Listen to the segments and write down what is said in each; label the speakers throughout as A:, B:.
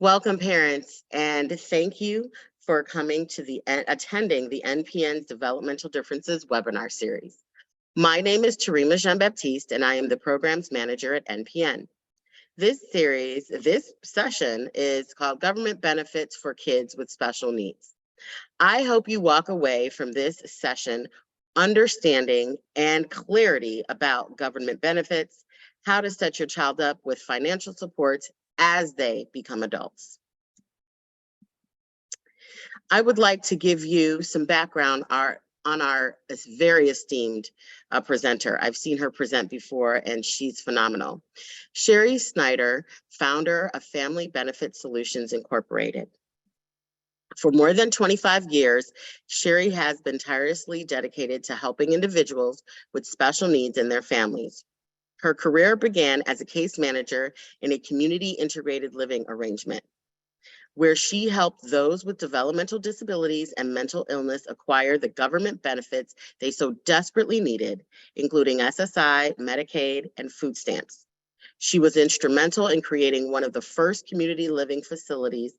A: Welcome, parents, and thank you for coming to attending the NPN's Developmental Differences webinar series. My name is Tarima Jean-Baptiste, and I am the Programs Manager at NPN. This session is called Government Benefits for Kids with Special Needs. I hope you walk away from this session understanding and clarity about government benefits, how to set your child up with financial supports as they become adults. I would like to give you some background on our very esteemed presenter. I've seen her present before and she's phenomenal. Sherri Schneider, founder of Family Benefit Solutions Incorporated. For more than 25 years, Sherri has been tirelessly dedicated to helping individuals with special needs and their families. Her career began as a case manager in a community integrated living arrangement, where she helped those with developmental disabilities and mental illness acquire the government benefits they so desperately needed, including SSI, Medicaid, and food stamps. She was instrumental in creating one of the first community living facilities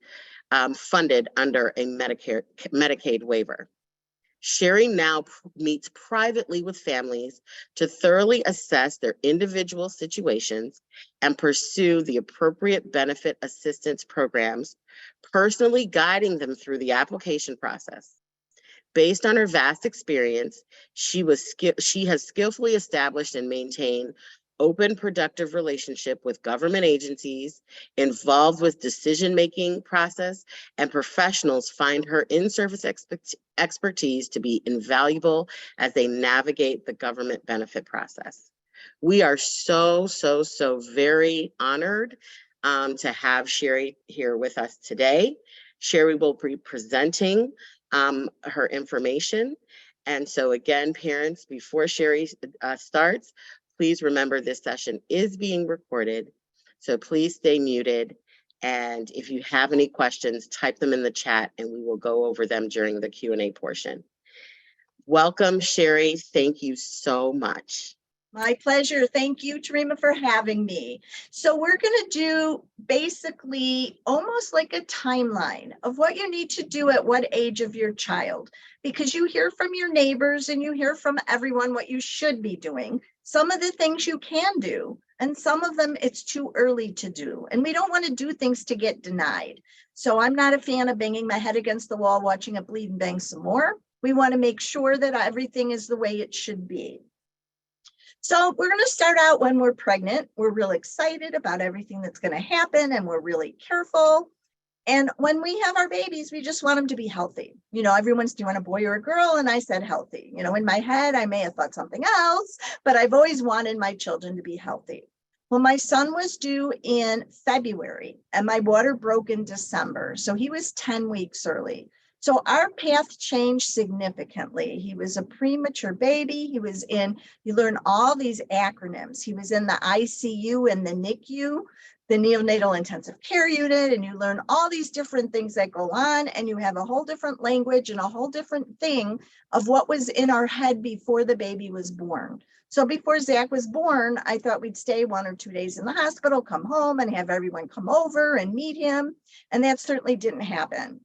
A: funded under a Medicaid waiver. Sherri now meets privately with families to thoroughly assess their individual situations and pursue the appropriate benefit assistance programs, personally guiding them through the application process. Based on her vast experience, she has skillfully established and maintained open, productive relationship with government agencies involved with decision-making process, and professionals find her in-service expertise to be invaluable as they navigate the government benefit process. We are so very honored to have Sherri here with us today. Sherri will be presenting her information. And so again, parents, before Sherri starts, please remember this session is being recorded, so please stay muted. And if you have any questions, type them in the chat and we will go over them during the Q&A portion. Welcome, Sherri. Thank you so much.
B: My pleasure. Thank you, Tarima, for having me. So we're going to do basically almost like a timeline of what you need to do at what age of your child, because you hear from your neighbors and you hear from everyone what you should be doing. Some of the things you can do, and some of them it's too early to do. And we don't want to do things to get denied. So I'm not a fan of banging my head against the wall, watching it bleed and bang some more. We want to make sure that everything is the way it should be. So we're going to start out when we're pregnant. We're really excited about everything that's going to happen and we're really careful. And when we have our babies, we just want them to be healthy. You know, everyone's doing a boy or a girl, and I said healthy. You know, in my head, I may have thought something else, but I've always wanted my children to be healthy. Well, my son was due in February and my water broke in December. So he was 10 weeks early. So our path changed significantly. He was a premature baby. He was in, you learn all these acronyms. He was in the ICU and the NICU, the neonatal intensive care unit, and you learn all these different things that go on, and you have a whole different language and a whole different thing of what was in our head before the baby was born. So before Zach was born, I thought we'd stay 1 or 2 days in the hospital, come home and have everyone come over and meet him. And that certainly didn't happen.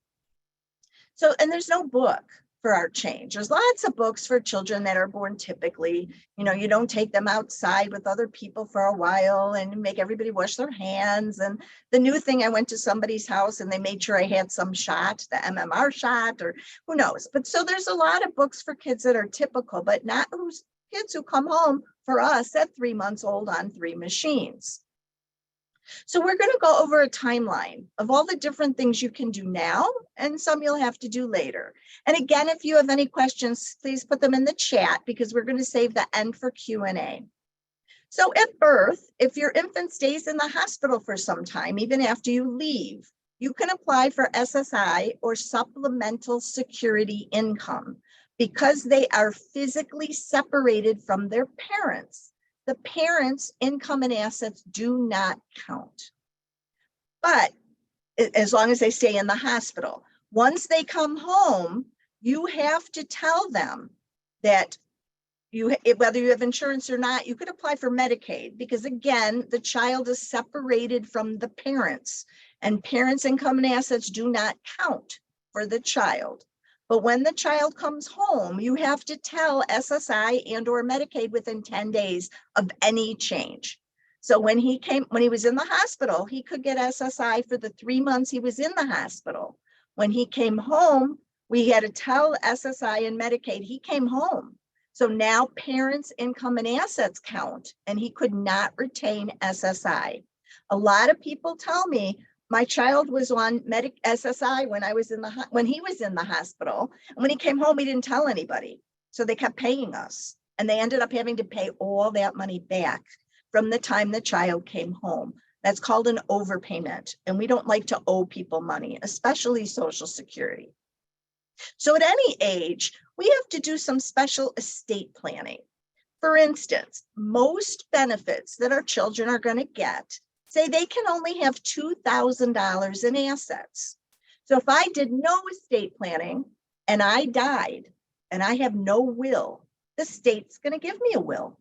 B: So, and there's no book for our change. There's lots of books for children that are born typically. You know, you don't take them outside with other people for a while and make everybody wash their hands. And the new thing, I went to somebody's house and they made sure I had some shot, the MMR shot, or who knows. But so there's a lot of books for kids that are typical, but not kids who come home for us at 3 months old on 3 machines. So we're going to go over a timeline of all the different things you can do now, and some you'll have to do later. And again, if you have any questions, please put them in the chat because we're going to save the end for Q&A. So at birth, if your infant stays in the hospital for some time, even after you leave, you can apply for SSI or supplemental security income because they are physically separated from their parents. The parents' income and assets do not count. But as long as they stay in the hospital, once they come home, you have to tell them that whether you have insurance or not, you could apply for Medicaid because again, the child is separated from the parents. And parents' income and assets do not count for the child. But when the child comes home, you have to tell SSI and or Medicaid within 10 days of any change. So when he was in the hospital, he could get SSI for the 3 months he was in the hospital. When he came home, we had to tell SSI and Medicaid he came home. So now parents' income and assets count, and he could not retain SSI. A lot of people tell me, my child was on SSI when he was in the hospital, and when he came home, he didn't tell anybody. So they kept paying us, and they ended up having to pay all that money back from the time the child came home. That's called an overpayment, and we don't like to owe people money, especially Social Security. So at any age, we have to do some special estate planning. For instance, most benefits that our children are going to get say they can only have $2,000 in assets. So if I did no estate planning and I died and I have no will, the state's going to give me a will.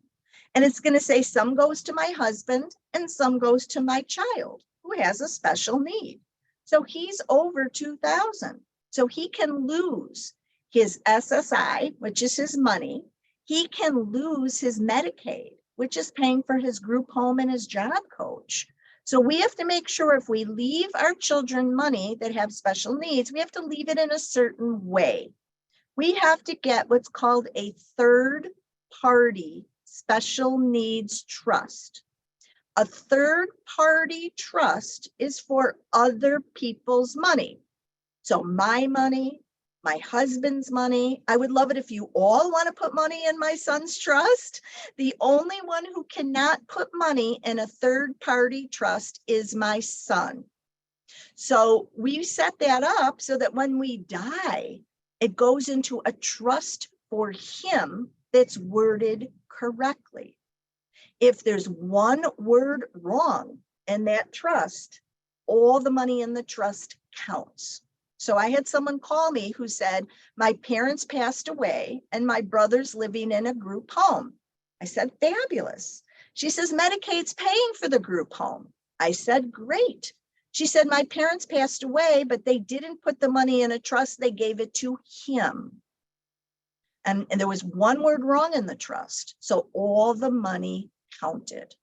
B: And it's going to say some goes to my husband and some goes to my child who has a special need. So he's over 2,000. So he can lose his SSI, which is his money. He can lose his Medicaid, which is paying for his group home and his job coach. So we have to make sure if we leave our children money that have special needs, we have to leave it in a certain way. We have to get what's called a third party special needs trust. A third party trust is for other people's money. So my money, my husband's money. I would love it if you all want to put money in my son's trust. The only one who cannot put money in a third party trust is my son. So we set that up so that when we die, it goes into a trust for him that's worded correctly. If there's one word wrong in that trust, all the money in the trust counts. So I had someone call me who said, my parents passed away and my brother's living in a group home. I said, fabulous. She says, Medicaid's paying for the group home. I said, great. She said, my parents passed away, but they didn't put the money in a trust. They gave it to him. And there was one word wrong in the trust. So all the money counted.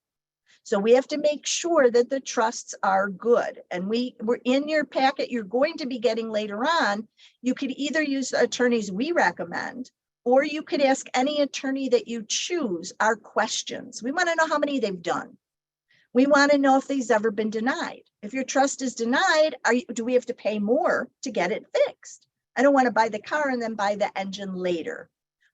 B: So we have to make sure that the trusts are good. And we're in your packet, you're going to be getting later on. You could either use the attorneys we recommend, or you could ask any attorney that you choose our questions. We want to know how many they've done. We want to know if they've ever been denied. If your trust is denied, do we have to pay more to get it fixed? I don't want to buy the car and then buy the engine later.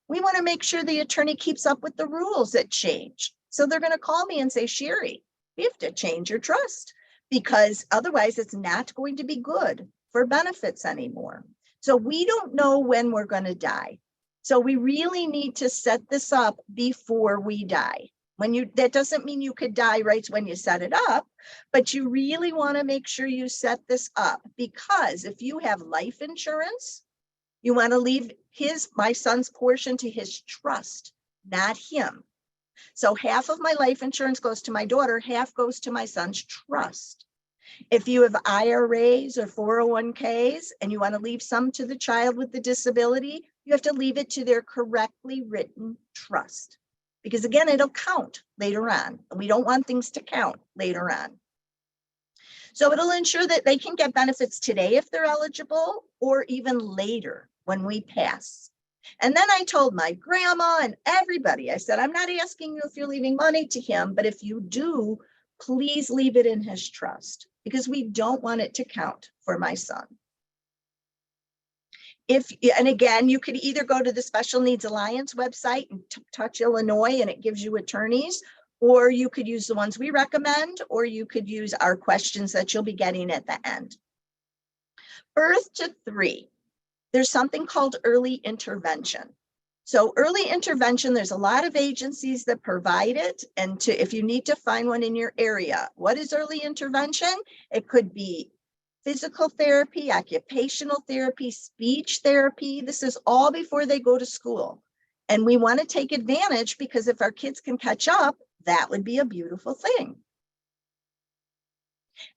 B: We want to make sure the attorney keeps up with the rules that change. So they're going to call me and say, Sherri, we have to change your trust because otherwise it's not going to be good for benefits anymore. So we don't know when we're going to die. So we really need to set this up before we die. That doesn't mean you could die right when you set it up, but you really want to make sure you set this up because if you have life insurance, you want to leave my son's portion to his trust, not him. So half of my life insurance goes to my daughter, half goes to my son's trust. If you have IRAs or 401ks and you want to leave some to the child with the disability, you have to leave it to their correctly written trust. Because again, it'll count later on. And we don't want things to count later on. So it'll ensure that they can get benefits today if they're eligible, or even later when we pass. And then I told my grandma and everybody, I said, I'm not asking you if you're leaving money to him, but if you do, please leave it in his trust because we don't want it to count for my son. And again, you could either go to the Special Needs Alliance website and touch Illinois and it gives you attorneys, or you could use the ones we recommend, or you could use our questions that you'll be getting at the end. Birth to 3. There's something called early intervention. So early intervention, there's a lot of agencies that provide it. And if you need to find one in your area, what is early intervention? It could be physical therapy, occupational therapy, speech therapy. This is all before they go to school. And we want to take advantage because if our kids can catch up, that would be a beautiful thing.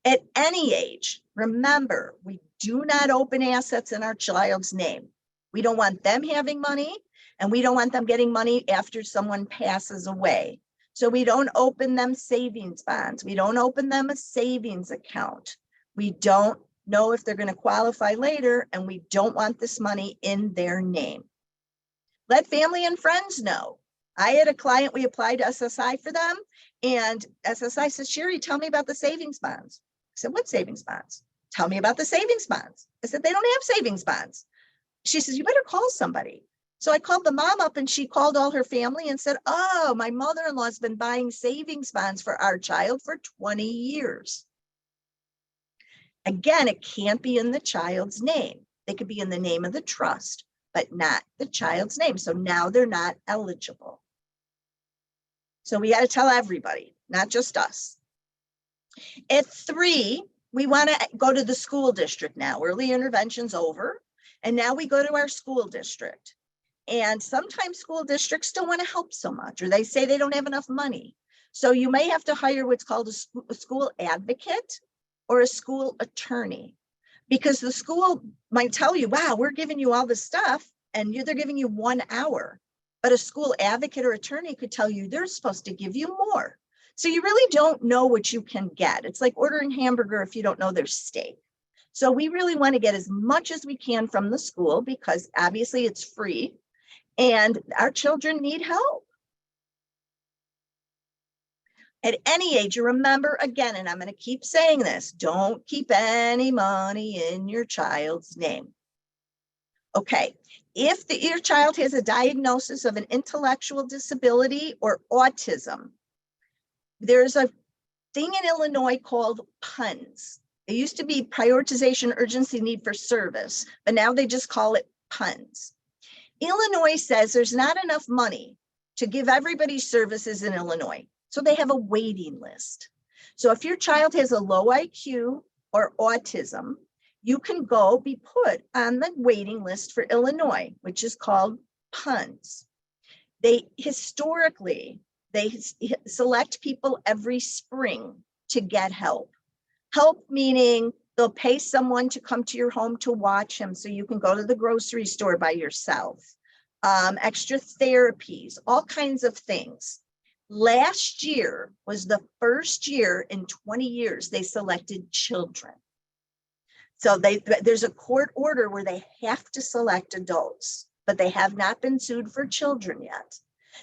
B: At any age, remember, we do not open assets in our child's name. We don't want them having money, and we don't want them getting money after someone passes away. So we don't open them savings bonds. We don't open them a savings account. We don't know if they're going to qualify later, and we don't want this money in their name. Let family and friends know. I had a client, we applied to SSI for them, and SSI says, Sherri, tell me about the savings bonds. I said, what savings bonds? Tell me about the savings bonds. I said, they don't have savings bonds. She says, you better call somebody. So I called the mom up, and she called all her family and said, oh, my mother-in-law has been buying savings bonds for our child for 20 years. Again, it can't be in the child's name. They could be in the name of the trust, but not the child's name. So now they're not eligible. So we got to tell everybody, not just us. At 3, we want to go to the school district now. Early intervention's over, and now we go to our school district. And sometimes school districts don't want to help so much, or they say they don't have enough money. So you may have to hire what's called a school advocate or a school attorney, because the school might tell you, wow, we're giving you all this stuff, and they're giving you 1 hour. But a school advocate or attorney could tell you they're supposed to give you more. So you really don't know what you can get. It's like ordering hamburger if you don't know there's steak. So we really want to get as much as we can from the school, because obviously it's free and our children need help. At any age, you remember again, and I'm going to keep saying this, don't keep any money in your child's name. Okay, if your child has a diagnosis of an intellectual disability or autism, there's a thing in Illinois called PUNS. It used to be prioritization, urgency, need for service, but now they just call it PUNS. Illinois says there's not enough money to give everybody services in Illinois. So they have a waiting list. So if your child has a low IQ or autism, you can go be put on the waiting list for Illinois, which is called PUNS. They historically, they select people every spring to get help. Help meaning they'll pay someone to come to your home to watch him so you can go to the grocery store by yourself. Extra therapies, all kinds of things. Last year was the first year in 20 years they selected children. So there's a court order where they have to select adults, but they have not been sued for children yet.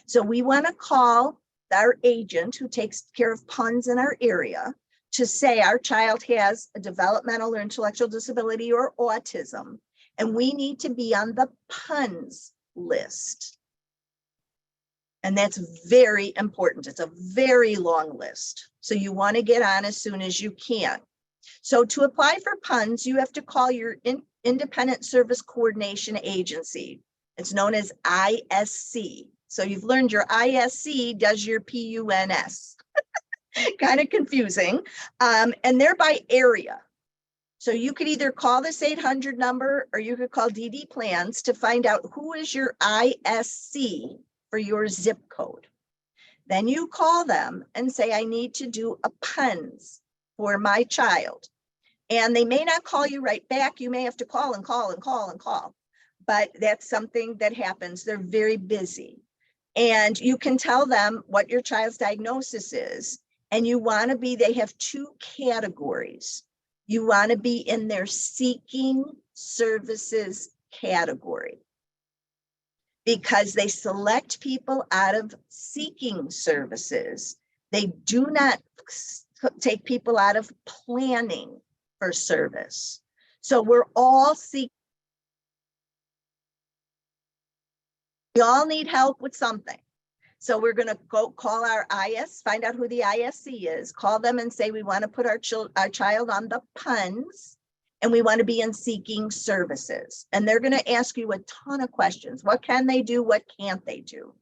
B: So we want to call our agent who takes care of PUNS in our area to say our child has a developmental or intellectual disability or autism, and we need to be on the PUNS list. And that's very important. It's a very long list. So you want to get on as soon as you can. So to apply for PUNS, you have to call your Independent Service Coordination Agency. It's known as ISC. So you've learned your ISC does your PUNS. Kind of confusing. And they're by area. So you could either call this 800 number or you could call DD Plans to find out who is your ISC for your zip code. Then you call them and say, I need to do a PUNS for my child. And they may not call you right back. You may have to call and call and call and call. But that's something that happens. They're very busy. And you can tell them what your child's diagnosis is. And you want to be, they have 2 categories. You want to be in their seeking services category, because they select people out of seeking services. They do not take people out of planning for service. So we're all seeking. We all need help with something. So we're going to go call our find out who the ISC is, call them and say, we want to put our child on the PUNS and we want to be in seeking services. And they're going to ask you a ton of questions. What can they do? What can't they do?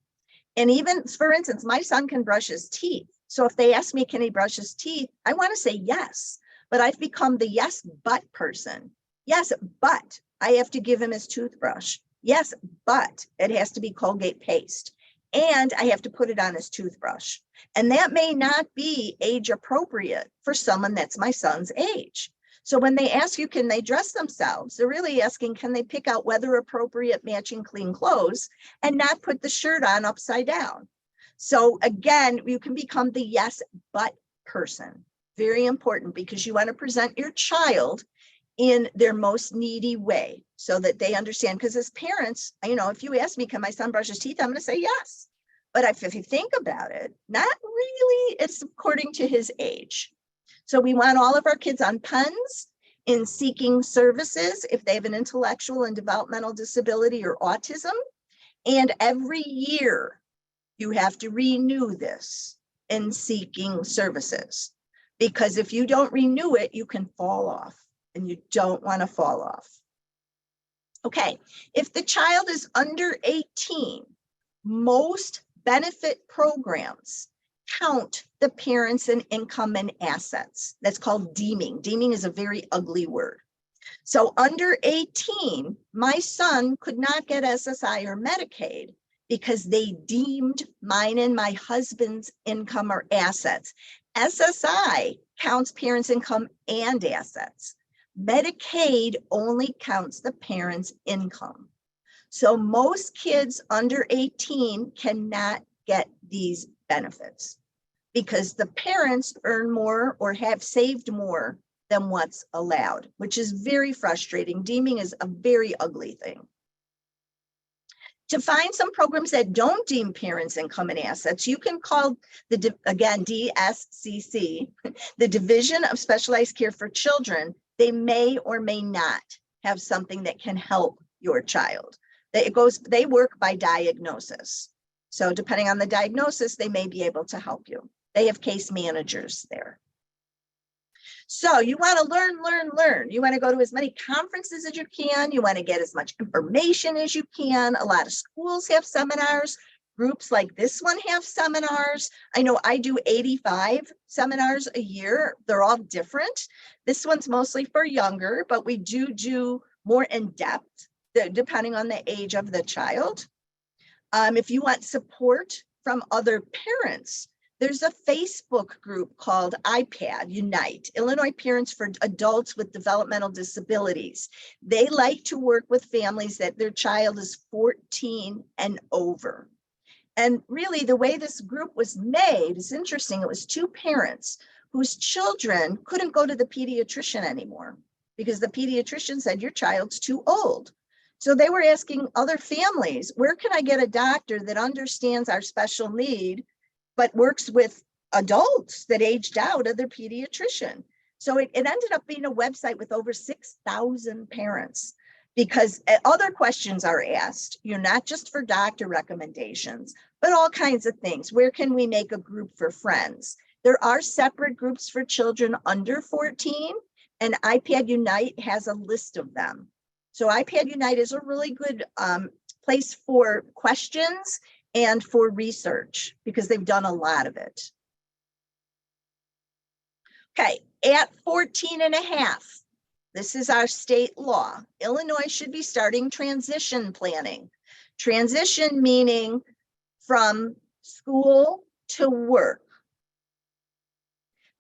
B: And even, for instance, my son can brush his teeth. So if they ask me, can he brush his teeth? I want to say yes, but I've become the yes, but person. Yes, but I have to give him his toothbrush. Yes, but it has to be Colgate paste. and I have to put it on his toothbrush. And that may not be age appropriate for someone that's my son's age. So when they ask you, can they dress themselves? They're really asking, can they pick out weather appropriate matching clean clothes and not put the shirt on upside down? So again, you can become the yes, but person. Very important, because you want to present your child in their most needy way so that they understand. Because as parents, if you ask me, can my son brush his teeth? I'm going to say yes. But if you think about it, not really, it's according to his age. So we want all of our kids on puns in seeking services if they have an intellectual and developmental disability or autism. And every year you have to renew this in seeking services, because if you don't renew it, you can fall off, and you don't want to fall off. Okay, if the child is under 18, most benefit programs count the parents and income and assets. That's called deeming. Deeming is a very ugly word. So under 18, my son could not get SSI or Medicaid because they deemed mine and my husband's income or assets. SSI counts parents' income and assets. Medicaid only counts the parents' income. So most kids under 18 cannot get these benefits because the parents earn more or have saved more than what's allowed, which is very frustrating. Deeming is a very ugly thing. To find some programs that don't deem parents' income and assets, you can call again, DSCC, the Division of Specialized Care for Children. They may or may not have something that can help your child. They work by diagnosis. So depending on the diagnosis, they may be able to help you. They have case managers there. So you want to learn. You want to go to as many conferences as you can. You want to get as much information as you can. A lot of schools have seminars. Groups like this one have seminars. I know I do 85 seminars a year. They're all different. This one's mostly for younger, but we do more in depth depending on the age of the child. If you want support from other parents, there's a Facebook group called iPad Unite, Illinois Parents for Adults with Developmental Disabilities. They like to work with families that their child is 14 and over. And really the way this group was made is interesting. It was two parents whose children couldn't go to the pediatrician anymore because the pediatrician said, your child's too old. So they were asking other families, where can I get a doctor that understands our special need but works with adults that aged out of their pediatrician? So it ended up being a website with over 6,000 parents because other questions are asked, not just for doctor recommendations, but all kinds of things. Where can we make a group for friends? There are separate groups for children under 14, and iPad Unite has a list of them. So iPad Unite is a really good place for questions and for research because they've done a lot of it. Okay, at 14 and a half, this is our state law. Illinois should be starting transition planning. Transition meaning from school to work.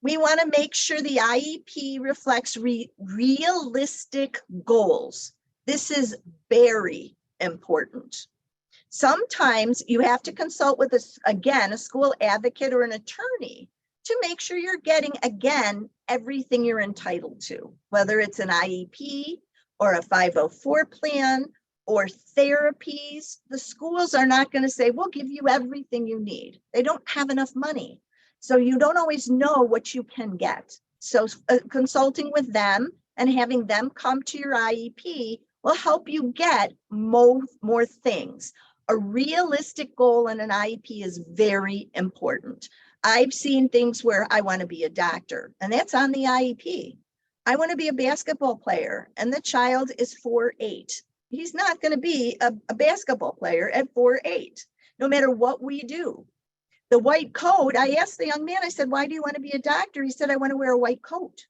B: We want to make sure the IEP reflects realistic goals. This is very important. Sometimes you have to consult with, a school advocate or an attorney to make sure you're getting, again, everything you're entitled to, whether it's an IEP or a 504 plan or therapies. The schools are not going to say, we'll give you everything you need. They don't have enough money. So you don't always know what you can get. So consulting with them and having them come to your IEP will help you get more things. A realistic goal in an IEP is very important. I've seen things where I want to be a doctor, and that's on the IEP. I want to be a basketball player, and the child is 4'8". He's not going to be a basketball player at 4'8", no matter what we do. The white coat, I asked the young man, I said, why do you want to be a doctor? He said, I want to wear a white coat.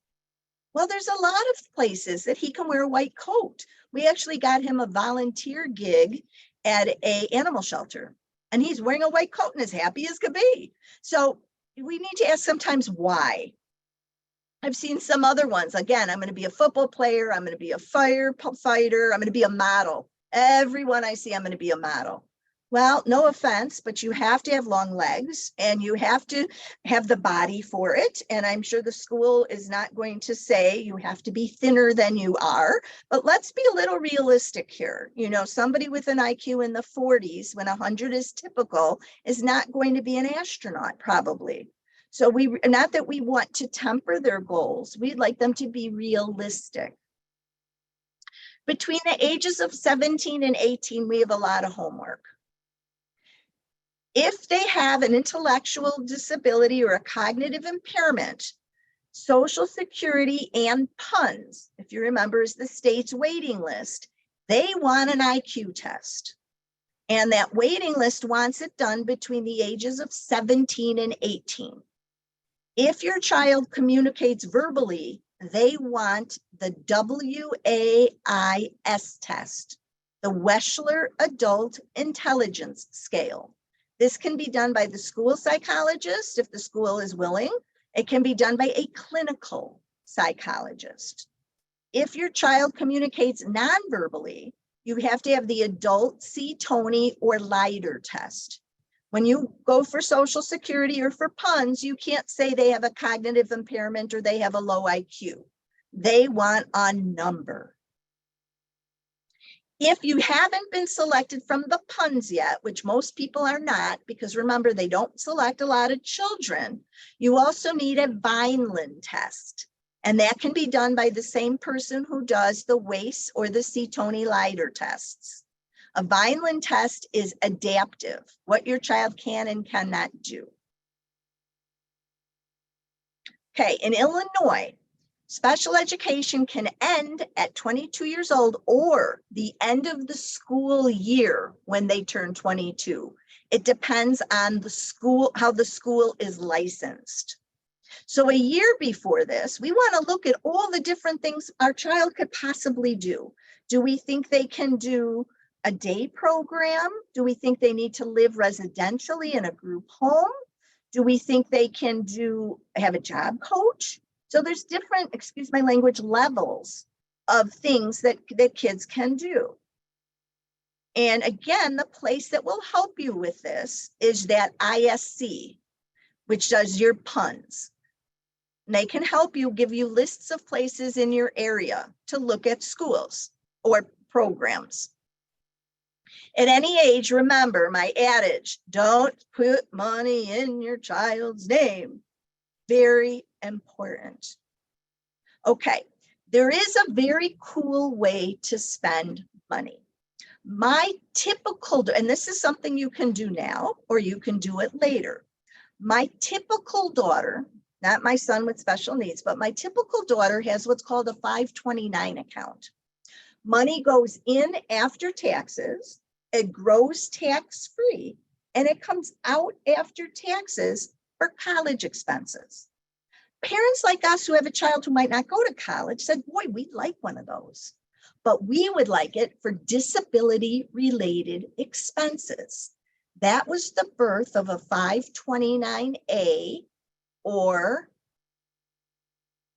B: Well, there's a lot of places that he can wear a white coat. We actually got him a volunteer gig at an animal shelter. and he's wearing a white coat and as happy as could be. So we need to ask sometimes why. I've seen some other ones. Again, I'm going to be a football player. I'm going to be a firefighter. I'm going to be a model. Everyone I see, I'm going to be a model. Well, no offense, but you have to have long legs and you have to have the body for it. And I'm sure the school is not going to say you have to be thinner than you are, but let's be a little realistic here. You know, somebody with an IQ in the 40s, when 100 is typical, is not going to be an astronaut probably. So not that we want to temper their goals, we'd like them to be realistic. Between the ages of 17 and 18, we have a lot of homework. If they have an intellectual disability or a cognitive impairment, Social Security and PUNS, if you remember, is the state's waiting list, they want an IQ test. And that waiting list wants it done between the ages of 17 and 18. If your child communicates verbally, they want the WAIS test, the Wechsler Adult Intelligence Scale. This can be done by the school psychologist if the school is willing. It can be done by a clinical psychologist. If your child communicates non-verbally, you have to have the adult C-Tony or LIDAR test. When you go for Social Security or for PUNS, you can't say they have a cognitive impairment or they have a low IQ. They want a number. If you haven't been selected from the PUNS yet, which most people are not, because remember, they don't select a lot of children, you also need a Vineland test. And that can be done by the same person who does the WAIS or the C-Tony LIDAR tests. A Vineland test is adaptive, what your child can and cannot do. Okay, in Illinois, special education can end at 22 years old or the end of the school year when they turn 22. It depends on the school, how the school is licensed. So a year before this, we want to look at all the different things our child could possibly do. Do we think they can do a day program? Do we think they need to live residentially in a group home? Do we think they can have a job coach? So there's different, excuse my language, levels of things that kids can do. And again, the place that will help you with this is that ISC, which does your PUNS. And they can help you, give you lists of places in your area to look at schools or programs. At any age, remember my adage, don't put money in your child's name. Very important. Okay, there is a very cool way to spend money. My typical, and this is something you can do now or you can do it later. My typical daughter, not my son with special needs, but my typical daughter has what's called a 529 account. Money goes in after taxes, it grows tax-free, and it comes out after taxes for college expenses. Parents like us who have a child who might not go to college said, boy, we'd like one of those, but we would like it for disability-related expenses. That was the birth of a 529A or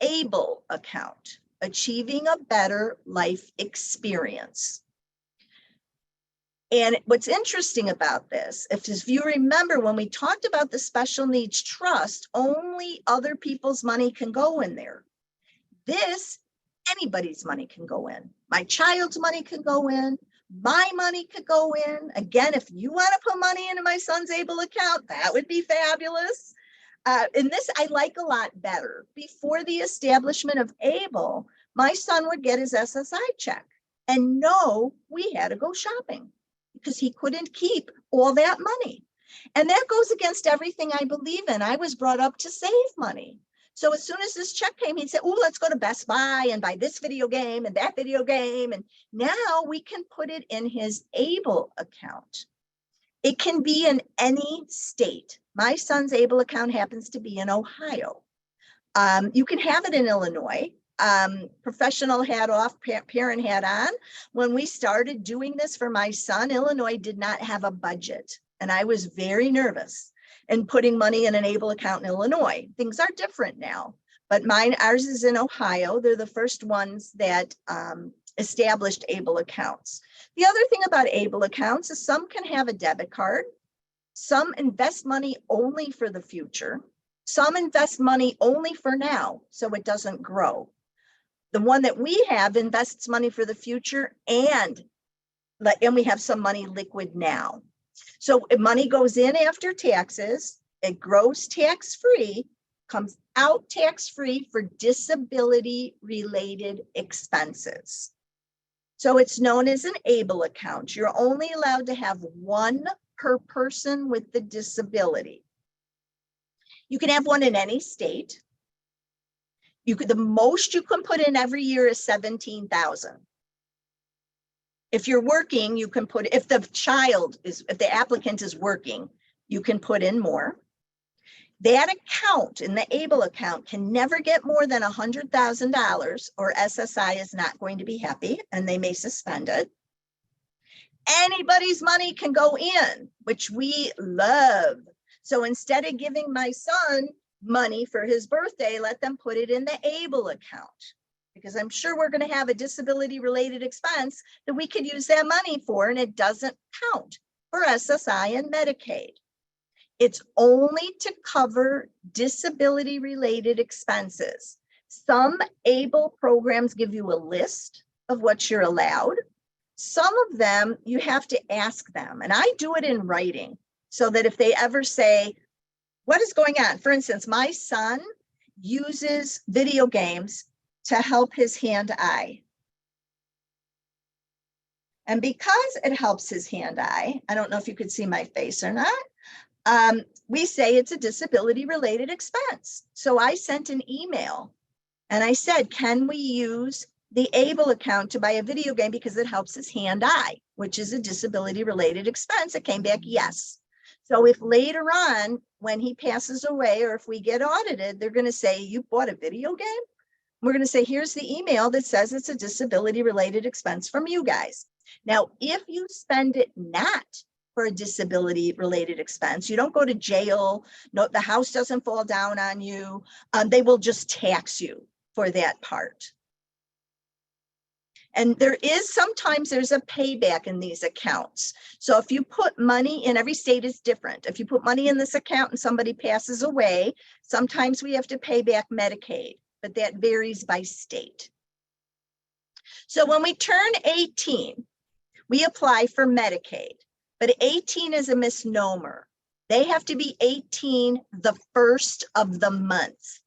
B: ABLE account, Achieving a Better Life Experience. And what's interesting about this, if you remember when we talked about the special needs trust, only other people's money can go in there. This, anybody's money can go in. My child's money can go in. My money could go in. Again, if you want to put money into my son's ABLE account, that would be fabulous. And this I like a lot better. Before the establishment of ABLE, my son would get his SSI check and know we had to go shopping because he couldn't keep all that money. And that goes against everything I believe in. I was brought up to save money. So as soon as this check came, he'd say, oh, let's go to Best Buy and buy this video game and that video game. And now we can put it in his ABLE account. It can be in any state. My son's ABLE account happens to be in Ohio. You can have it in Illinois. Professional hat off, parent hat on. When we started doing this for my son, Illinois did not have a budget and I was very nervous in putting money in an ABLE account in Illinois. Things are different now, but ours is in Ohio. They're the first ones that established ABLE accounts. The other thing about ABLE accounts is some can have a debit card. Some invest money only for the future. Some invest money only for now, so it doesn't grow. The one that we have invests money for the future, and we have some money liquid now. So if money goes in after taxes, it grows tax-free, comes out tax-free for disability-related expenses. So it's known as an ABLE account. You're only allowed to have one per person with the disability. You can have one in any state. The most you can put in every year is $17,000. If you're working, you can put, if the applicant is working, you can put in more. That account, in the ABLE account, can never get more than $100,000, or SSI is not going to be happy and they may suspend it. Anybody's money can go in, which we love. So instead of giving my son money for his birthday, let them put it in the ABLE account, because I'm sure we're going to have a disability related expense that we could use that money for, and it doesn't count for SSI and Medicaid. It's only to cover disability related expenses. Some ABLE programs give you a list of what you're allowed. Some of them you have to ask them, and I do it in writing so that if they ever say, what is going on? For instance, my son uses video games to help his hand-eye. And because it helps his hand-eye, I don't know if you could see my face or not, we say it's a disability-related expense. So I sent an email and I said, can we use the ABLE account to buy a video game because it helps his hand-eye, which is a disability-related expense? It came back, yes. So if later on, when he passes away, or if we get audited, they're going to say, you bought a video game? We're going to say, here's the email that says it's a disability-related expense from you guys. Now, if you spend it not for a disability-related expense, you don't go to jail, no, the house doesn't fall down on you, they will just tax you for that part. And sometimes there's a payback in these accounts. So if you put money in, every state is different. If you put money in this account and somebody passes away, sometimes we have to pay back Medicaid, but that varies by state. So when we turn 18, we apply for Medicaid, but 18 is a misnomer. They have to be 18 the first of the month.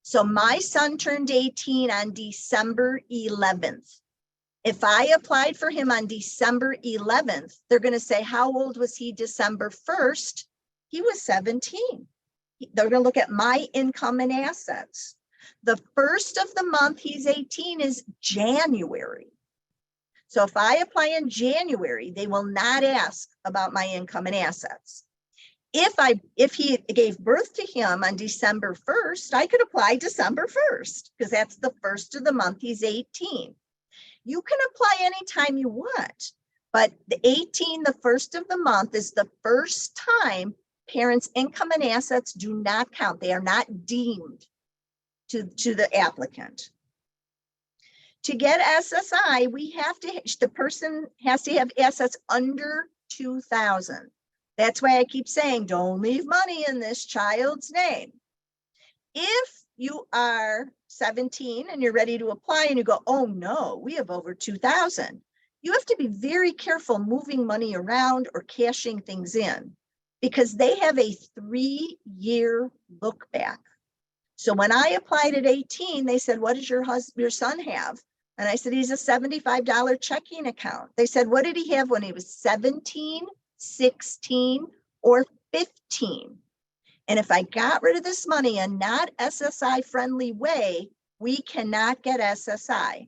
B: So my son turned 18 on December 11th. If I applied for him on December 11th, they're going to say, how old was he December 1st? He was 17. They're going to look at my income and assets. The first of the month he's 18 is January. So if I apply in January, they will not ask about my income and assets. If he gave birth to him on December 1st, I could apply December 1st because that's the first of the month he's 18. You can apply anytime you want, but the 18, the first of the month, is the first time parents' income and assets do not count. They are not deemed to the applicant. To get SSI, the person has to have assets under 2,000. That's why I keep saying, don't leave money in this child's name. If you are 17 and you're ready to apply and you go, oh no, we have over 2,000. You have to be very careful moving money around or cashing things in because they have a 3-year look back. So when I applied at 18, they said, what does your son have? And I said, he's a $75 checking account. They said, what did he have when he was 17, 16, or 15? And if I got rid of this money in not SSI friendly way, we cannot get SSI.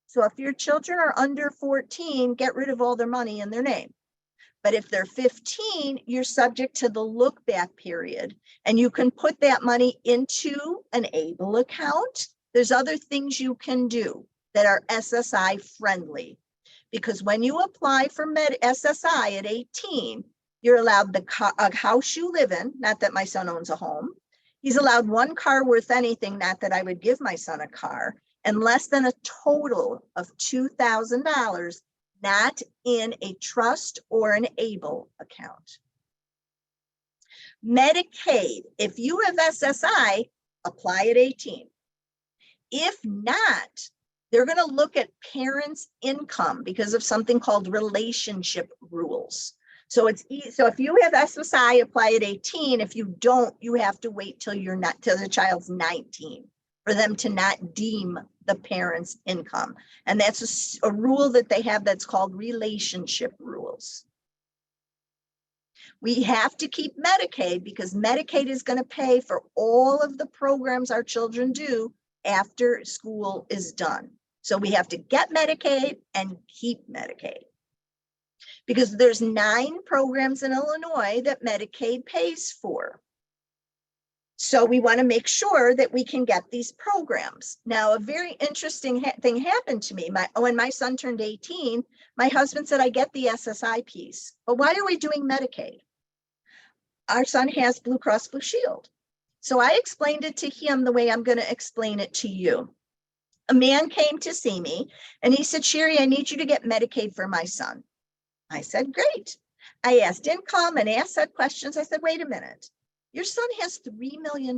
B: So if your children are under 14, get rid of all their money in their name. But if they're 15, you're subject to the look back period, and you can put that money into an ABLE account. There's other things you can do that are SSI friendly, because when you apply for SSI at 18, You're allowed a house you live in, not that my son owns a home. He's allowed one car worth anything, not that I would give my son a car, and less than a total of $2,000, not in a trust or an ABLE account. Medicaid, if you have SSI, apply at 18. If not, they're going to look at parents' income because of something called relationship rules. So if you have SSI, apply at 18. If you don't, you have to wait till the child's 19 for them to not deem the parent's income. And that's a rule that they have that's called relationship rules. We have to keep Medicaid because Medicaid is going to pay for all of the programs our children do after school is done. So we have to get Medicaid and keep Medicaid, because there's 9 programs in Illinois that Medicaid pays for. So we want to make sure that we can get these programs. Now, a very interesting thing happened to me. When my son turned 18, my husband said, I get the SSI piece, but why are we doing Medicaid? Our son has Blue Cross Blue Shield. So I explained it to him the way I'm going to explain it to you. A man came to see me and he said, Sherri, I need you to get Medicaid for my son. I said, great. I asked income and asked questions. I said, wait a minute. Your son has $3 million,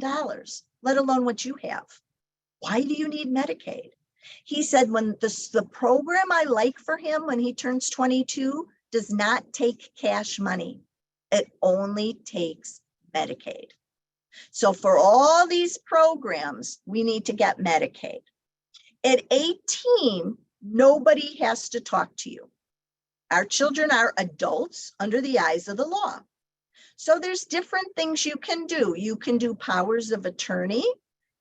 B: let alone what you have. Why do you need Medicaid? He said, when the program I like for him when he turns 22 does not take cash money. It only takes Medicaid. So for all these programs, we need to get Medicaid. At 18, nobody has to talk to you. Our children are adults under the eyes of the law. So there's different things you can do. You can do powers of attorney.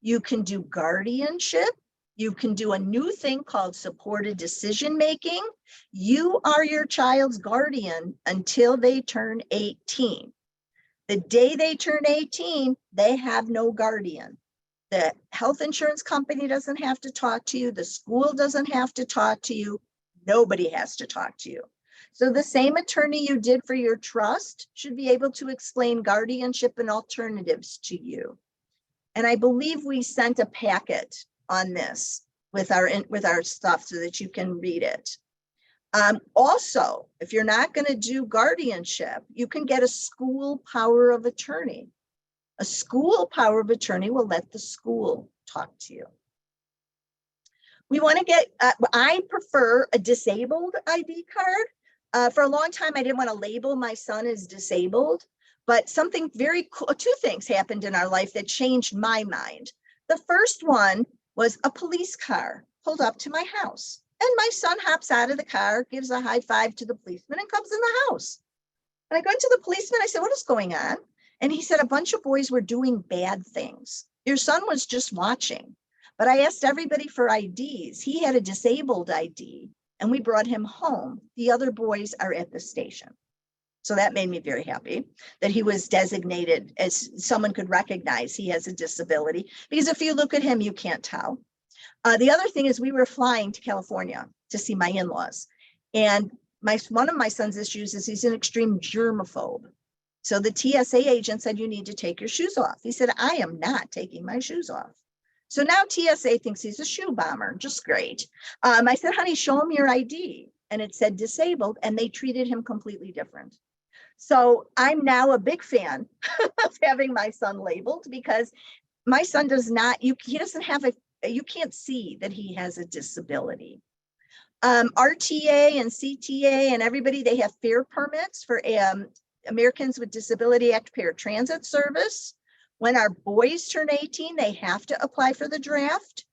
B: You can do guardianship. You can do a new thing called supported decision-making. You are your child's guardian until they turn 18. The day they turn 18, they have no guardian. The health insurance company doesn't have to talk to you. The school doesn't have to talk to you. Nobody has to talk to you. So the same attorney you did for your trust should be able to explain guardianship and alternatives to you. And I believe we sent a packet on this with our stuff so that you can read it. Also, if you're not going to do guardianship, you can get a school power of attorney. A school power of attorney will let the school talk to you. We want to get, I prefer a disabled ID card. For a long time, I didn't want to label my son as disabled, but something very cool, 2 things happened in our life that changed my mind. The first one was a police car pulled up to my house. And my son hops out of the car, gives a high five to the policeman and comes in the house. And I go into the policeman, I said, what is going on? And he said, a bunch of boys were doing bad things. Your son was just watching. But I asked everybody for IDs. He had a disabled ID and we brought him home. The other boys are at the station. So that made me very happy that he was designated as someone could recognize he has a disability, because if you look at him, you can't tell. The other thing is we were flying to California to see my in-laws. And one of my son's issues is he's an extreme germaphobe. So the TSA agent said, you need to take your shoes off. He said, I am not taking my shoes off. So now TSA thinks he's a shoe bomber, just great. I said, honey, show him your ID. And it said disabled, and they treated him completely different. So I'm now a big fan of having my son labeled, because my son does not, he doesn't have you can't see that he has a disability. RTA and CTA and everybody, they have fare permits for Americans with Disability Act paratransit service. When our boys turn 18, they have to apply for the draft.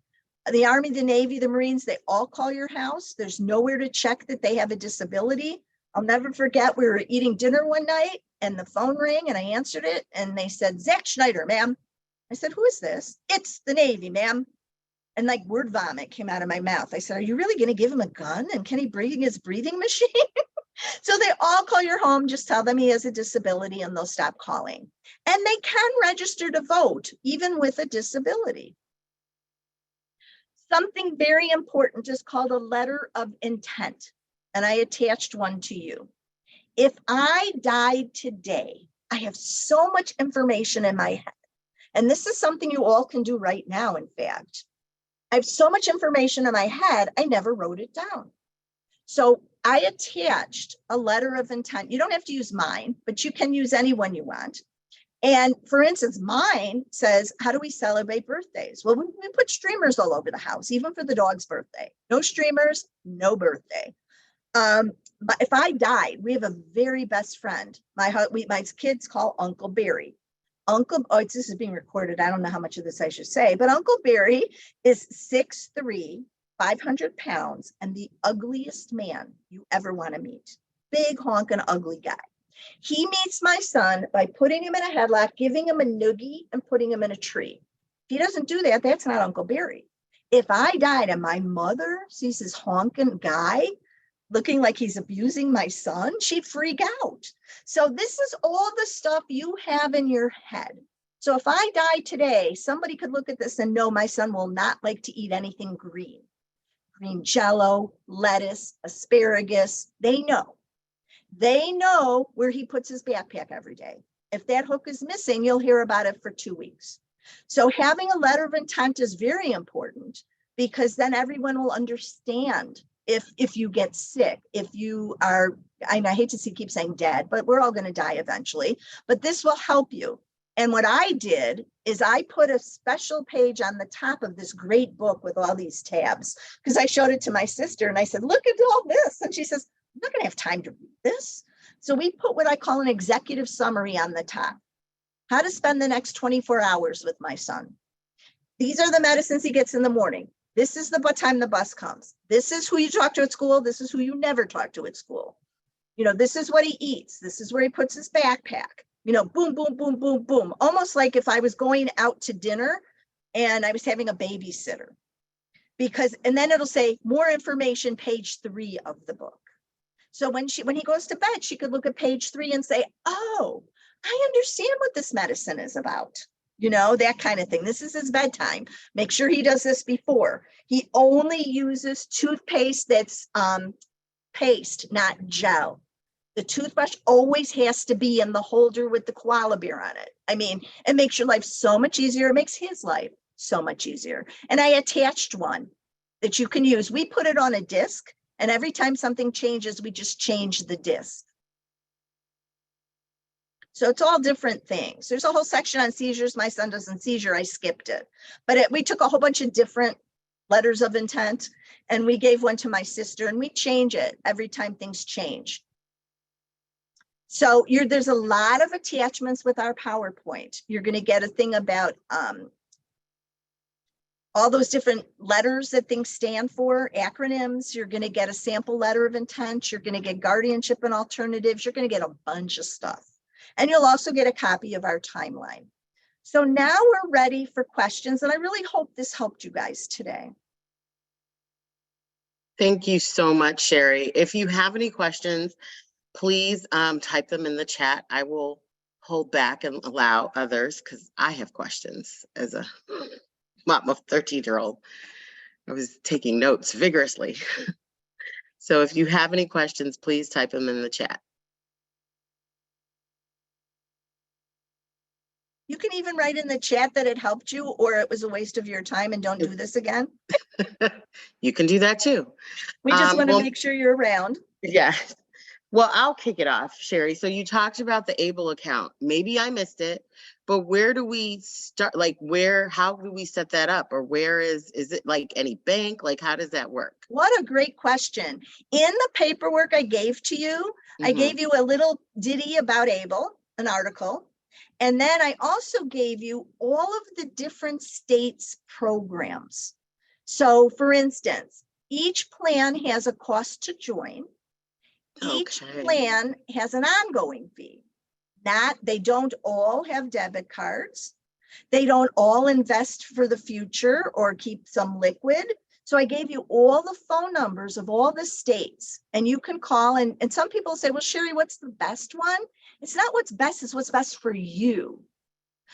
B: The Army, the Navy, the Marines, they all call your house. There's nowhere to check that they have a disability. I'll never forget, we were eating dinner one night and the phone rang and I answered it and they said, Zach Schneider, ma'am. I said, who is this? It's the Navy, ma'am. And like word vomit came out of my mouth. I said, are you really going to give him a gun? And can he bring his breathing machine? So they all call your home, just tell them he has a disability and they'll stop calling. And they can register to vote, even with a disability. Something very important is called a letter of intent. And I attached one to you. If I died today, I have so much information in my head. And this is something you all can do right now, in fact. I have so much information in my head, I never wrote it down. So I attached a letter of intent. You don't have to use mine, but you can use any one you want. And for instance, mine says, how do we celebrate birthdays? Well, we put streamers all over the house, even for the dog's birthday. No streamers, no birthday. But if I died, we have a very best friend. My kids call Uncle Barry. This is being recorded. I don't know how much of this I should say, but Uncle Barry is 6'3", 500 pounds, and the ugliest man you ever want to meet. Big honking ugly guy. He meets my son by putting him in a headlock, giving him a noogie, and putting him in a tree. If he doesn't do that, that's not Uncle Barry. If I died and my mother sees this honking guy looking like he's abusing my son, she'd freak out. So this is all the stuff you have in your head. So if I die today, somebody could look at this and know my son will not like to eat anything green. Green Jell-O, lettuce, asparagus, they know. They know where he puts his backpack every day. If that hook is missing, you'll hear about it for 2 weeks. So having a letter of intent is very important, because then everyone will understand if you get sick, if you are, I hate to keep saying dead, but we're all going to die eventually, but this will help you. And what I did is I put a special page on the top of this great book with all these tabs, because I showed it to my sister and I said, look at all this. And she says, I'm not going to have time to read this. So we put what I call an executive summary on the top. How to spend the next 24 hours with my son. These are the medicines he gets in the morning. This is what time the bus comes. This is who you talk to at school. This is who you never talk to at school. This is what he eats. This is where he puts his backpack. Boom, boom, boom, boom, boom. Almost like if I was going out to dinner and I was having a babysitter. And then it'll say more information, page 3 of the book. So when he goes to bed, she could look at page 3 and say, oh, I understand what this medicine is about. That kind of thing. This is his bedtime. Make sure he does this before. He only uses toothpaste that's paste, not gel. The toothbrush always has to be in the holder with the koala bear on it. It makes your life so much easier. It makes his life so much easier. And I attached one that you can use. We put it on a disc, and every time something changes, we just change the disc. So it's all different things. There's a whole section on seizures. My son doesn't seizure. I skipped it. But we took a whole bunch of different letters of intent, and we gave one to my sister, and we change it every time things change. So there's a lot of attachments with our PowerPoint. You're going to get a thing about all those different letters that things stand for, acronyms. You're going to get a sample letter of intent. You're going to get guardianship and alternatives. You're going to get a bunch of stuff. And you'll also get a copy of our timeline. So now we're ready for questions, and I really hope this helped you guys today.
A: Thank you so much, Sherri. If you have any questions, please type them in the chat. I will hold back and allow others, because I have questions as a mom of a 13-year-old. I was taking notes vigorously. So if you have any questions, please type them in the chat.
B: You can even write in the chat that it helped you or it was a waste of your time and don't do this again.
A: You can do that too.
B: We just want to make sure you're around.
A: Yeah. Well, I'll kick it off, Sherri. So you talked about the ABLE account. Maybe I missed it, but where do we start? How do we set that up? Or is it like any bank? How does that work?
B: What a great question. In the paperwork I gave to you, I gave you a little ditty about ABLE, an article. And then I also gave you all of the different states' programs. So for instance, each plan has a cost to join. Each plan has an ongoing fee. They don't all have debit cards. They don't all invest for the future or keep some liquid. So I gave you all the phone numbers of all the states, and you can call. And some people say, well, Sherri, what's the best one? It's not what's best, it's what's best for you.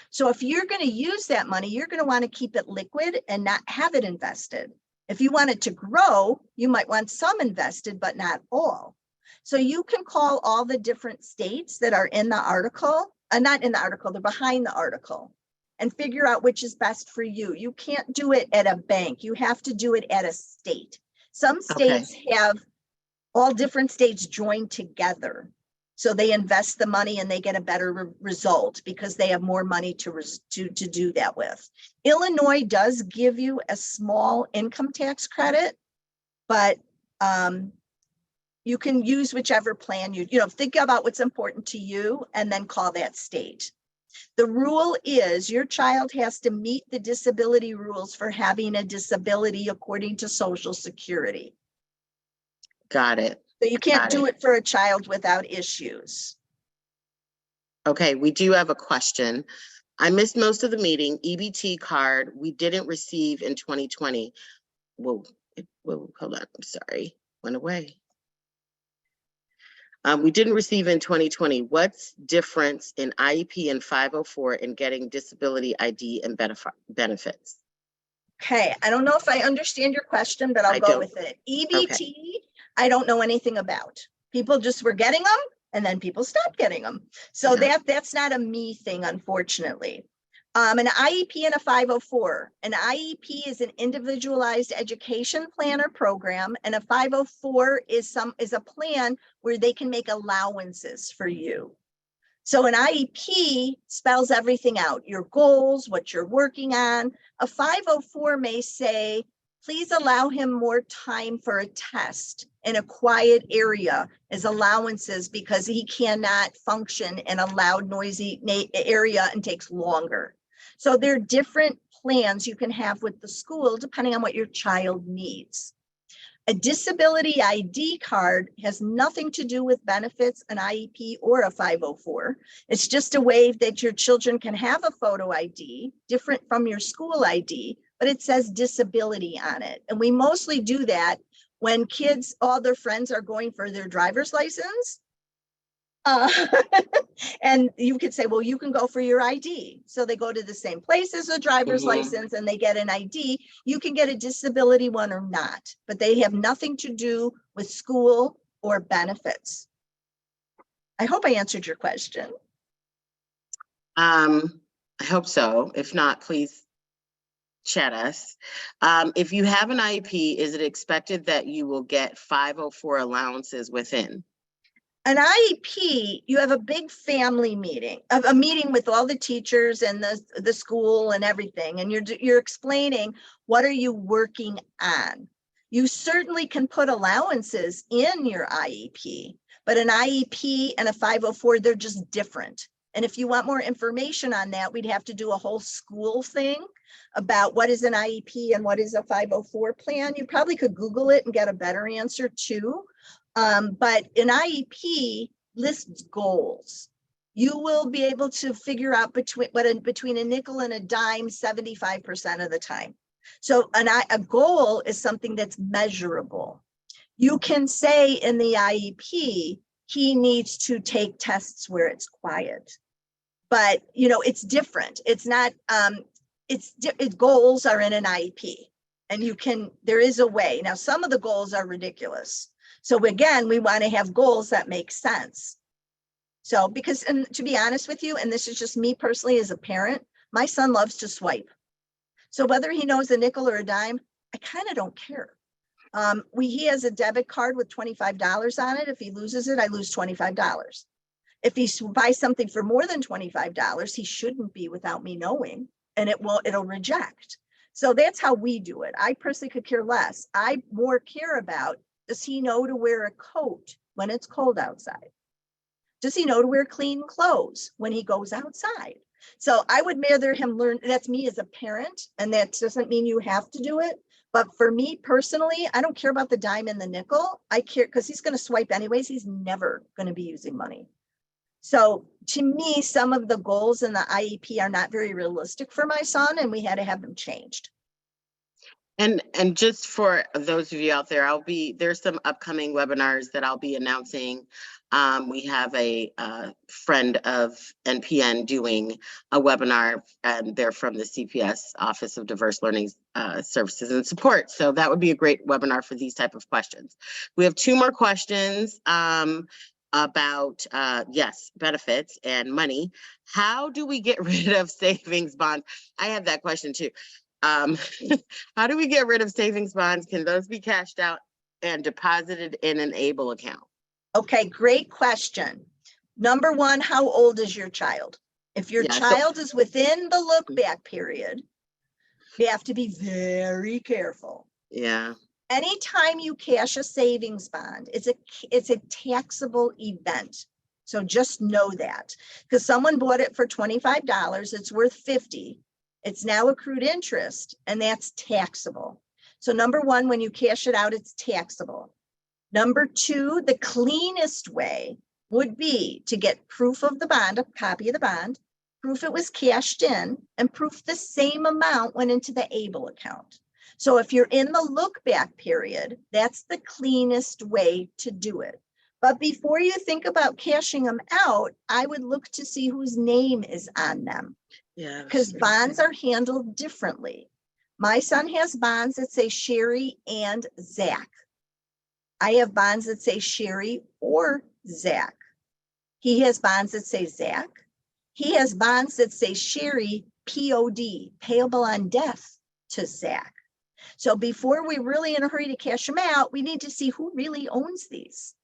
B: So if you're going to use that money, you're going to want to keep it liquid and not have it invested. If you want it to grow, you might want some invested, but not all. So you can call all the different states that are in the article, not in the article, they're behind the article, and figure out which is best for you. You can't do it at a bank. You have to do it at a state. Some states have all different states joined together. So they invest the money and they get a better result because they have more money to do that with. Illinois does give you a small income tax credit, but you can use whichever plan you think about what's important to you and then call that state. The rule is your child has to meet the disability rules for having a disability according to Social Security.
A: Got it.
B: So you can't do it for a child without issues.
A: Okay, we do have a question. I missed most of the meeting. EBT card we didn't receive in 2020. Whoa, hold on, I'm sorry, went away. We didn't receive in 2020. What's difference in IEP and 504 in getting disability ID and benefits?
B: Okay, I don't know if I understand your question, but I'll go with it. EBT, okay. I don't know anything about. People just were getting them and then people stopped getting them. So that's not a me thing, unfortunately. An IEP and a 504. An IEP is an individualized education plan or program, and a 504 is a plan where they can make allowances for you. So an IEP spells everything out, your goals, what you're working on. A 504 may say, please allow him more time for a test in a quiet area as allowances because he cannot function in a loud, noisy area and takes longer. So there are different plans you can have with the school depending on what your child needs. A disability ID card has nothing to do with benefits, an IEP or a 504. It's just a way that your children can have a photo ID different from your school ID, but it says disability on it. And we mostly do that when kids, all their friends are going for their driver's license. And you could say, well, you can go for your ID. So they go to the same place as a driver's license and they get an ID. You can get a disability one or not, but they have nothing to do with school or benefits. I hope I answered your question.
A: I hope so. If not, please chat us. If you have an IEP, is it expected that you will get 504 allowances within?
B: An IEP, you have a big family meeting, a meeting with all the teachers and the school and everything, and you're explaining what are you working on. You certainly can put allowances in your IEP, but an IEP and a 504, they're just different. And if you want more information on that, we'd have to do a whole school thing about what is an IEP and what is a 504 plan. You probably could Google it and get a better answer too. But an IEP lists goals. You will be able to figure out between a nickel and a dime 75% of the time. So a goal is something that's measurable. You can say in the IEP, he needs to take tests where it's quiet. But it's different. It's not, goals are in an IEP. And there is a way. Now, some of the goals are ridiculous. So again, we want to have goals that make sense. So and to be honest with you, and this is just me personally as a parent, my son loves to swipe. So whether he knows a nickel or a dime, I kind of don't care. He has a debit card with $25 on it. If he loses it, I lose $25. If he buys something for more than $25, he shouldn't be without me knowing, and it'll reject. So that's how we do it. I personally could care less. I more care about, does he know to wear a coat when it's cold outside? Does he know to wear clean clothes when he goes outside? So I would rather him learn. That's me as a parent, and that doesn't mean you have to do it. But for me personally, I don't care about the dime and the nickel. I care because he's going to swipe anyways. He's never going to be using money. So to me, some of the goals in the IEP are not very realistic for my son, and we had to have them changed.
A: And just for those of you out there, there's some upcoming webinars that I'll be announcing. We have a friend of NPN doing a webinar, and they're from the CPS Office of Diverse Learning Services and Support. So that would be a great webinar for these type of questions. We have 2 more questions about, yes, benefits and money. How do we get rid of savings bonds? I have that question too. How do we get rid of savings bonds? Can those be cashed out and deposited in an ABLE account?
B: Okay, great question. Number one, how old is your child? If your child is within the look back period, you have to be very careful.
A: Yeah.
B: Anytime you cash a savings bond, it's a taxable event. So just know that, because someone bought it for $25, it's worth $50. It's now accrued interest, and that's taxable. So number one, when you cash it out, it's taxable. Number two, the cleanest way would be to get proof of the bond, a copy of the bond, proof it was cashed in, and proof the same amount went into the ABLE account. So if you're in the look back period, that's the cleanest way to do it. But before you think about cashing them out, I would look to see whose name is on them. Yeah, because bonds are handled differently. My son has bonds that say Sherri and Zach. I have bonds that say Sherri or Zach. He has bonds that say Zach. He has bonds that say Sherri, POD, payable on death to Zach. So before we're really in a hurry to cash them out, we need to see who really owns these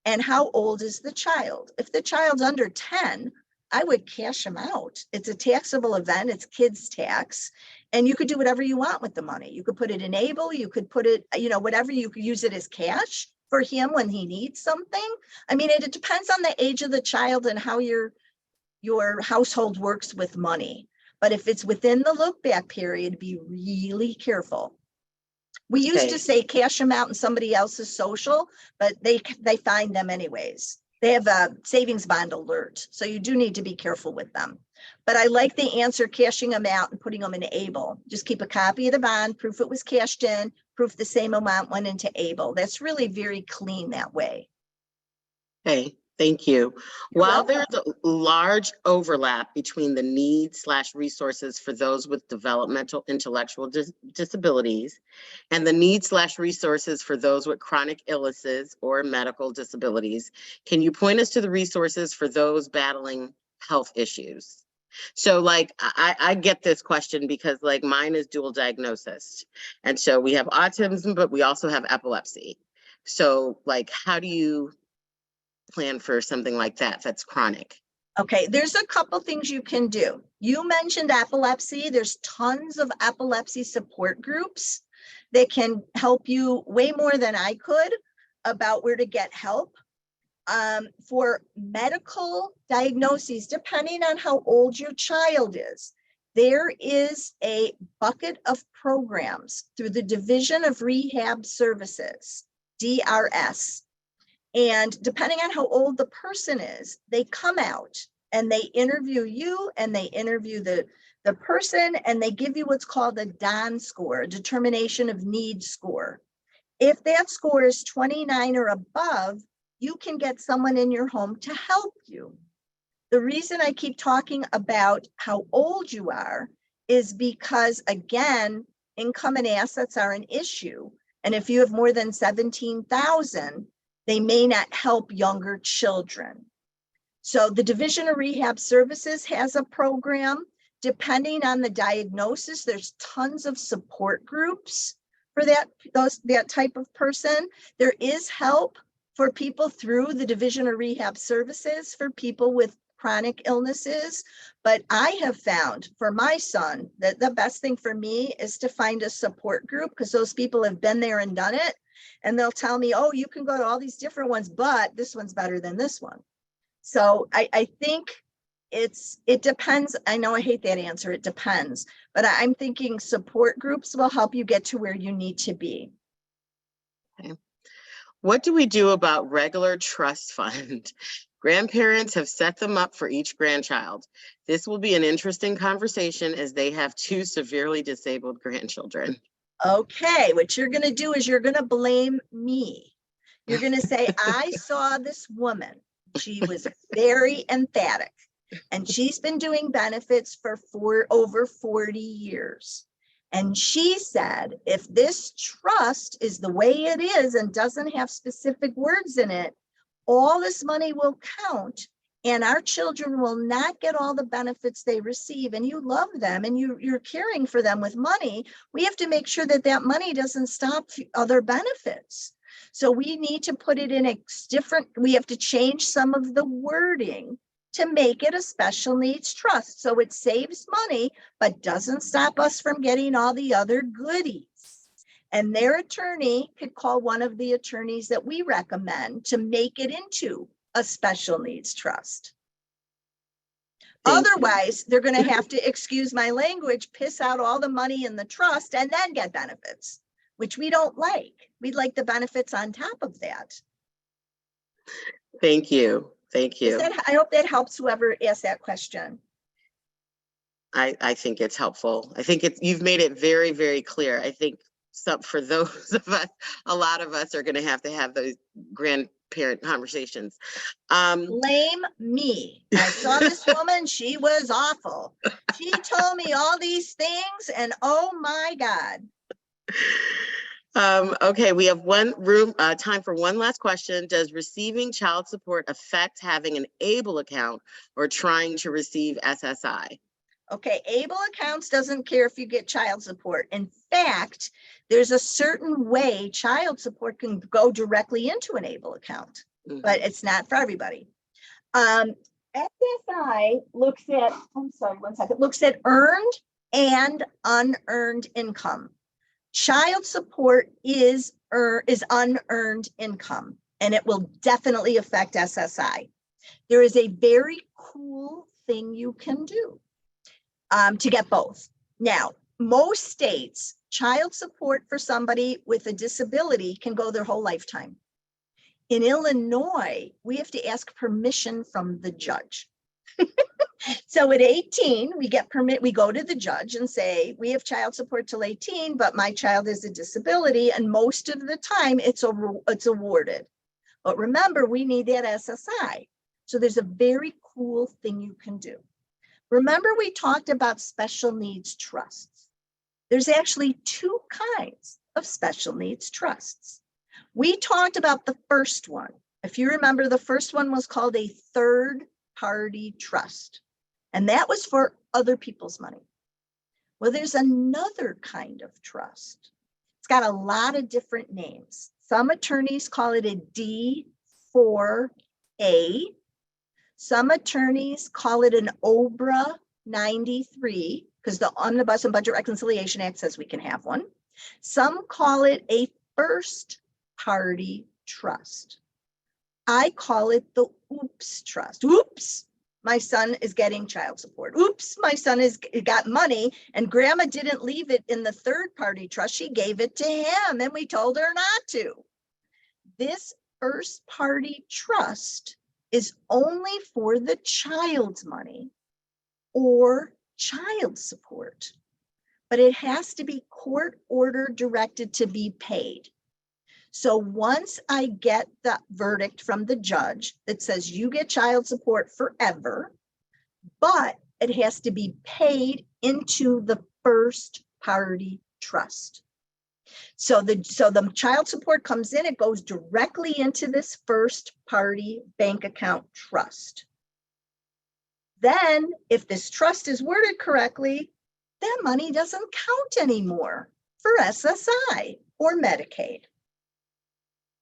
B: and how old is the child. If the child's under 10, I would cash them out. It's a taxable event, it's kids' tax, and you could do whatever you want with the money. You could put it in ABLE, you could put it, whatever, you could use it as cash for him when he needs something. I mean, it depends on the age of the child and how your household works with money. But if it's within the look back period, be really careful. We used to say cash them out in somebody else's social, but they find them anyways. They have a savings bond alert, so you do need to be careful with them. But I like the answer, cashing them out and putting them in ABLE. Just keep a copy of the bond, proof it was cashed in, proof the same amount went into ABLE. That's really very clean that way.
A: Okay, thank you. While there's a large overlap between the needs/resources for those with developmental intellectual disabilities and the needs/resources for those with chronic illnesses or medical disabilities, can you point us to the resources for those battling health issues? So like, I get this question because like mine is dual diagnosis. And so we have autism, but we also have epilepsy. So like, how do you plan for something like that that's chronic?
B: Okay, there's a couple things you can do. You mentioned epilepsy. There's tons of epilepsy support groups that can help you way more than I could about where to get help. For medical diagnoses, depending on how old your child is, there is a bucket of programs through the Division of Rehab Services, DRS. And depending on how old the person is, they come out and they interview you and they interview the person, and they give you what's called a DON score, a determination of need score. If that score is 29 or above, you can get someone in your home to help you. The reason I keep talking about how old you are is because, again, income and assets are an issue. And if you have more than 17,000, they may not help younger children. So the Division of Rehab Services has a program. Depending on the diagnosis, there's tons of support groups for that type of person. There is help for people through the Division of Rehab Services for people with chronic illnesses. But I have found for my son that the best thing for me is to find a support group, because those people have been there and done it. And they'll tell me, oh, you can go to all these different ones, but this one's better than this one. So I think it depends. I know I hate that answer. It depends. But I'm thinking support groups will help you get to where you need to be.
A: Okay. What do we do about regular trust fund? Grandparents have set them up for each grandchild. This will be an interesting conversation as they have 2 severely disabled grandchildren.
B: Okay, what you're going to do is you're going to blame me. You're going to say, I saw this woman. She was very emphatic, and she's been doing benefits for over 40 years. And she said, if this trust is the way it is and doesn't have specific words in it, all this money will count and our children will not get all the benefits they receive. And you love them and you're caring for them with money. We have to make sure that that money doesn't stop other benefits. So we need to put it in a different, we have to change some of the wording to make it a special needs trust. So it saves money, but doesn't stop us from getting all the other goodies. And their attorney could call one of the attorneys that we recommend to make it into a special needs trust. Otherwise, they're going to have to, excuse my language, piss out all the money in the trust and then get benefits, which we don't like. We'd like the benefits on top of that.
A: Thank you. Thank you.
B: I hope that helps whoever asked that question.
A: I think it's helpful. I think you've made it very, very clear. I think for those of us, a lot of us are going to have those grandparent conversations.
B: Blame me. I saw this woman. She was awful. She told me all these things and oh my God.
A: Okay, we have time for one last question. Does receiving child support affect having an ABLE account or trying to receive SSI?
B: Okay, ABLE accounts doesn't care if you get child support. In fact, there's a certain way child support can go directly into an ABLE account, but it's not for everybody. SSI looks at, looks at earned and unearned income. Child support is unearned income, and it will definitely affect SSI. There is a very cool thing you can do to get both. Now, most states, child support for somebody with a disability can go their whole lifetime. In Illinois, we have to ask permission from the judge. So at 18, we get permit, we go to the judge and say, we have child support till 18, but my child has a disability. And most of the time it's awarded. But remember, we need that SSI. So there's a very cool thing you can do. Remember, we talked about special needs trusts. There's actually two kinds of special needs trusts. We talked about the first one. If you remember, the first one was called a third-party trust, and that was for other people's money. Well, there's another kind of trust. It's got a lot of different names. Some attorneys call it a D4A. Some attorneys call it an OBRA 93, because the Omnibus and Budget Reconciliation Act says we can have one. Some call it a first party trust. I call it the oops trust. Oops, my son is getting child support. Oops, my son has got money and grandma didn't leave it in the third party trust. She gave it to him and we told her not to. This first party trust is only for the child's money or child support, but it has to be court order directed to be paid. So once I get the verdict from the judge that says you get child support forever, but it has to be paid into the first party trust. So the child support comes in, it goes directly into this first party bank account trust. Then if this trust is worded correctly, that money doesn't count anymore for SSI or Medicaid.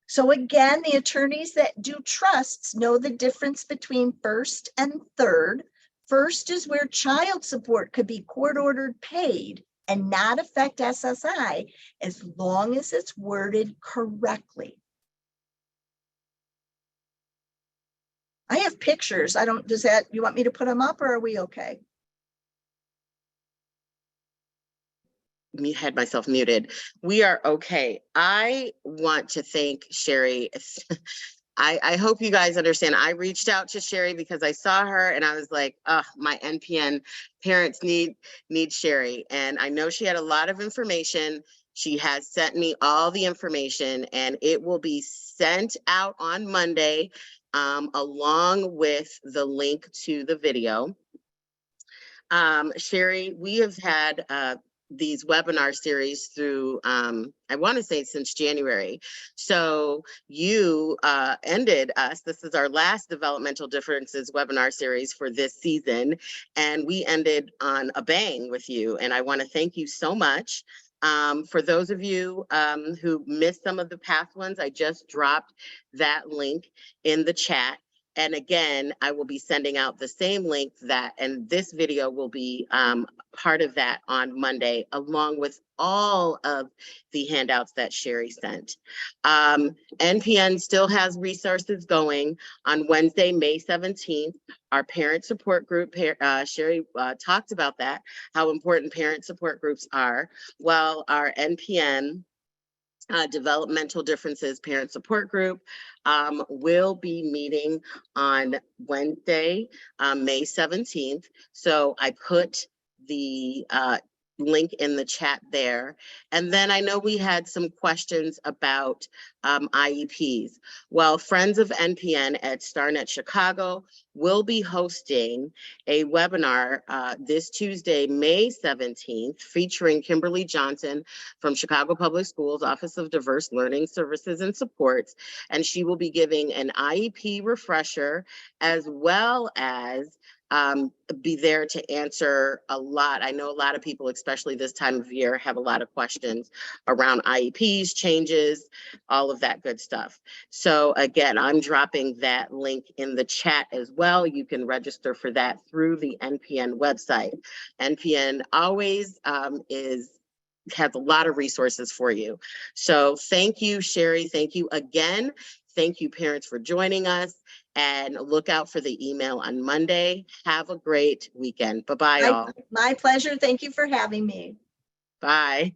B: So again, the attorneys that do trusts know the difference between first and third. First is where child support could be court ordered paid and not affect SSI as long as it's worded correctly. I have pictures. You want me to put them up or are we okay?
A: Had myself muted. We are okay. I want to thank Sherri. I hope you guys understand. I reached out to Sherri because I saw her and I was like, my NPN parents need Sherri. And I know she had a lot of information. She has sent me all the information, and it will be sent out on Monday, along with the link to the video. Sherri, we have had these webinar series through, I want to say since January. So you ended us, this is our last Developmental Differences webinar series for this season, and we ended on a bang with you. And I want to thank you so much. For those of you who missed some of the past ones, I just dropped that link in the chat. And again, I will be sending out the same link and this video will be part of that on Monday, along with all of the handouts that Sherri sent. NPN still has resources going. On Wednesday, May 17th, our parent support group, Sherri talked about that, how important parent support groups are. Well, our NPN Developmental Differences Parent Support Group will be meeting on Wednesday, May 17th. So I put the link in the chat there. And then I know we had some questions about IEPs. Well, Friends of NPN at StarNet Chicago will be hosting a webinar this Tuesday, May 17th, featuring Kimberly Johnson from Chicago Public Schools Office of Diverse Learning Services and Supports. And she will be giving an IEP refresher, as well as be there to answer a lot. I know a lot of people, especially this time of year, have a lot of questions around IEPs, changes, all of that good stuff. So again, I'm dropping that link in the chat as well. You can register for that through the NPN website. NPN always has a lot of resources for you. So thank you, Sherri. Thank you again. Thank you, parents, for joining us, and look out for the email on Monday. Have a great weekend. Bye-bye, all.
B: My pleasure. Thank you for having me.
A: Bye.